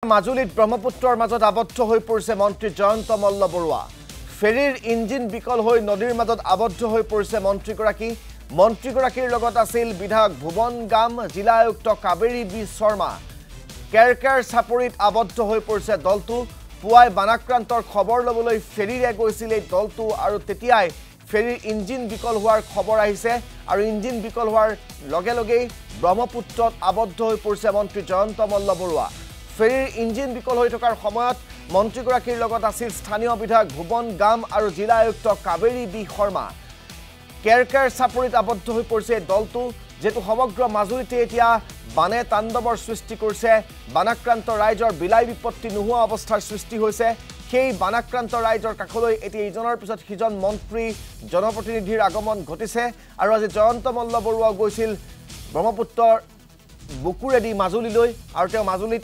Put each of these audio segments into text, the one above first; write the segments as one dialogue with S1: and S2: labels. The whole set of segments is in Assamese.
S1: মাজুলীত ব্ৰহ্মপুত্ৰৰ মাজত আবদ্ধ হৈ পৰিছে মন্ত্ৰী জয়ন্ত মল্ল বৰুৱা ফেৰীৰ ইঞ্জিন বিকল হৈ নদীৰ মাজত আবদ্ধ হৈ পৰিছে মন্ত্ৰীগৰাকীৰ লগত আছিল বিধায়ক ভুৱন গাম জিলা আয়ুক্ত কাবেৰী বি শৰ্মা কেৰকেৰ চাপৰিত আবদ্ধ হৈ পৰিছে দলটো পুৱাই বানাক্ৰান্তৰ খবৰ লবলৈ ফেৰীৰে গৈছিল এই দলটো আৰু তেতিয়াই ফেৰীৰ ইঞ্জিন বিকল হোৱাৰ খবৰ আহিছে আৰু ইঞ্জিন বিকল হোৱাৰ লগে লগেই ব্ৰহ্মপুত্ৰত আবদ্ধ হৈ পৰিছে মন্ত্ৰী জয়ন্ত মল্ল বৰুৱা ফেৰীৰ ইঞ্জিন বিকল হৈ থকাৰ সময়ত মন্ত্ৰীগৰাকীৰ লগত আছিল স্থানীয় বিধায়ক ভুৱন গাম আৰু জিলা আয়ুক্ত কাবেৰী বি শৰ্মা কেৰকেৰ চাপৰিত আবদ্ধ হৈ পৰিছে দলটো যেটো সমগ্ৰ মাজুলীতে এতিয়া বানে তাণ্ডৱৰ সৃষ্টি কৰিছে বানাক্ৰান্ত ৰাইজৰ বিলাই বিপত্তি নোহোৱা অৱস্থাৰ সৃষ্টি হৈছে সেই বানাক্ৰান্ত ৰাইজৰ কাষলৈ এতিয়া ইজনৰ পিছত সিজন মন্ত্ৰী জনপ্ৰতিনিধিৰ আগমন ঘটিছে আৰু আজি জয়ন্ত মল্ল বৰুৱা গৈছিল ব্ৰহ্মপুত্ৰৰ বুকুৰেদি মাজুলীলৈ আৰু তেওঁ মাজুলীত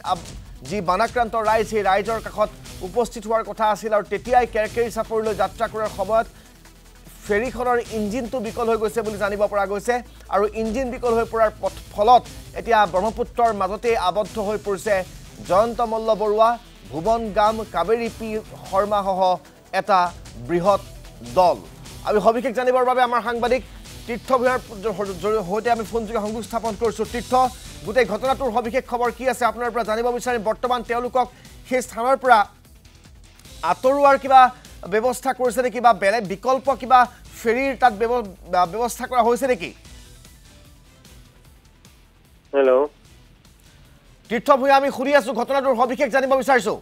S1: যি বানাক্ৰান্ত ৰাইজ সেই ৰাইজৰ কাষত উপস্থিত হোৱাৰ কথা আছিল আৰু তেতিয়াই কেৰকেৰী চাপৰিলৈ যাত্ৰা কৰাৰ সময়ত ফেৰীখনৰ ইঞ্জিনটো বিকল হৈ গৈছে বুলি জানিব পৰা গৈছে আৰু ইঞ্জিন বিকল হৈ পৰাৰ ফলত এতিয়া ব্ৰহ্মপুত্ৰৰ মাজতে আবদ্ধ হৈ পৰিছে জয়ন্ত মল্ল বৰুৱা ভুৱন গাম কাবেৰী পি শৰ্মা সহ এটা বৃহৎ দল আমি সবিশেষ জানিবৰ বাবে আমাৰ সাংবাদিক তীৰ্থ ভূঞাৰ সৈতে আমি ফোনযোগে সংযোগ স্থাপন কৰিছোঁ তীৰ্থ গোটেই ঘটনাটোৰ সবিশেষ খবৰ কি আছে আপোনাৰ পৰা জানিব বিচাৰিম বৰ্তমান তেওঁলোকক সেই স্থানৰ পৰা আঁতৰোৱাৰ কিবা ব্যৱস্থা কৰিছে নেকি বা বেলেগ বিকল্প কিবা ফেৰীৰ তাত ব্যৱস্থা কৰা হৈছে নেকি
S2: হেল্ল'
S1: তীৰ্থ ভূঞা আমি শুনি আছো ঘটনাটোৰ সবিশেষ জানিব বিচাৰিছো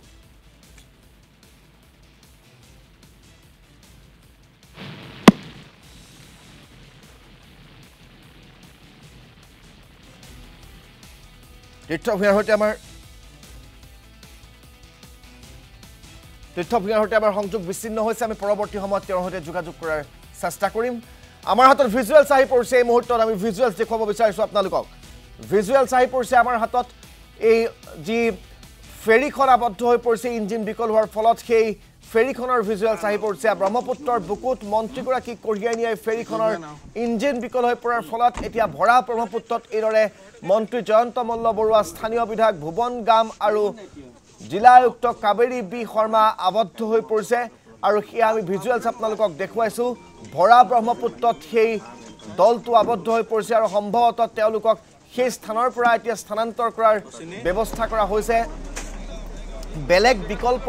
S1: তীৰ্থ ভূঞাৰ সৈতে আমাৰ সংযোগ বিচ্ছিন্ন হৈছে আমি পৰৱৰ্তী সময়ত তেওঁৰ সৈতে যোগাযোগ কৰাৰ চেষ্টা কৰিম আমাৰ হাতত ভিজুৱেলছ আহি পৰিছে এই মুহূৰ্তত আমি ভিজুৱেলছ দেখুৱাব বিচাৰিছোঁ আপোনালোকক ভিজুৱেলছ আহি পৰিছে আমাৰ হাতত এই যি ফেৰীখন আবদ্ধ হৈ পৰিছে ইঞ্জিন বিকল হোৱাৰ ফলত সেই ফেৰীখনৰ ভিজুৱেলছ আহি পৰিছে ব্ৰহ্মপুত্ৰৰ বুকুত মন্ত্ৰীগৰাকীক কঢ়িয়াই নিয়াই ফেৰীখনৰ ইঞ্জিন বিকল হৈ পৰাৰ ফলত এতিয়া ভৰা ব্ৰহ্মপুত্ৰত এইদৰে মন্ত্ৰী জয়ন্ত মল্ল বৰুৱা স্থানীয় বিধায়ক ভুৱন গাম আৰু জিলা আয়ুক্ত কাবেৰী বি শৰ্মা আবদ্ধ হৈ পৰিছে আৰু সেয়া আমি ভিজুৱেলছ আপোনালোকক দেখুৱাইছোঁ ভৰা ব্ৰহ্মপুত্ৰত সেই দলটো আবদ্ধ হৈ পৰিছে আৰু সম্ভৱতঃ তেওঁলোকক সেই স্থানৰ পৰা এতিয়া স্থানান্তৰ কৰাৰ ব্যৱস্থা কৰা হৈছে বেলেগ বিকল্প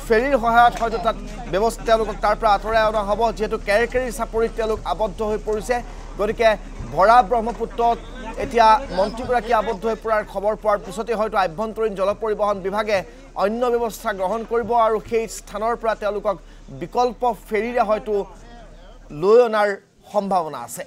S1: ফেৰীৰ সহায়ত হয়তো তাত ব্যৱস্থা তেওঁলোকক তাৰ পৰা আঁতৰাই অনা হ'ব যিহেতু কেৰকেৰী চাপৰিত তেওঁলোক আবদ্ধ হৈ পৰিছে গতিকে ভৰা ব্ৰহ্মপুত্ৰত এতিয়া মন্ত্ৰীগৰাকী আবদ্ধ হৈ পৰাৰ খবৰ পোৱাৰ পিছতে হয়তো আভ্যন্তৰীণ জল পৰিবহণ বিভাগে অন্য ব্যৱস্থা গ্ৰহণ কৰিব আৰু সেই স্থানৰ পৰা তেওঁলোকক বিকল্প ফেৰীৰে হয়তো লৈ অনাৰ সম্ভাৱনা আছে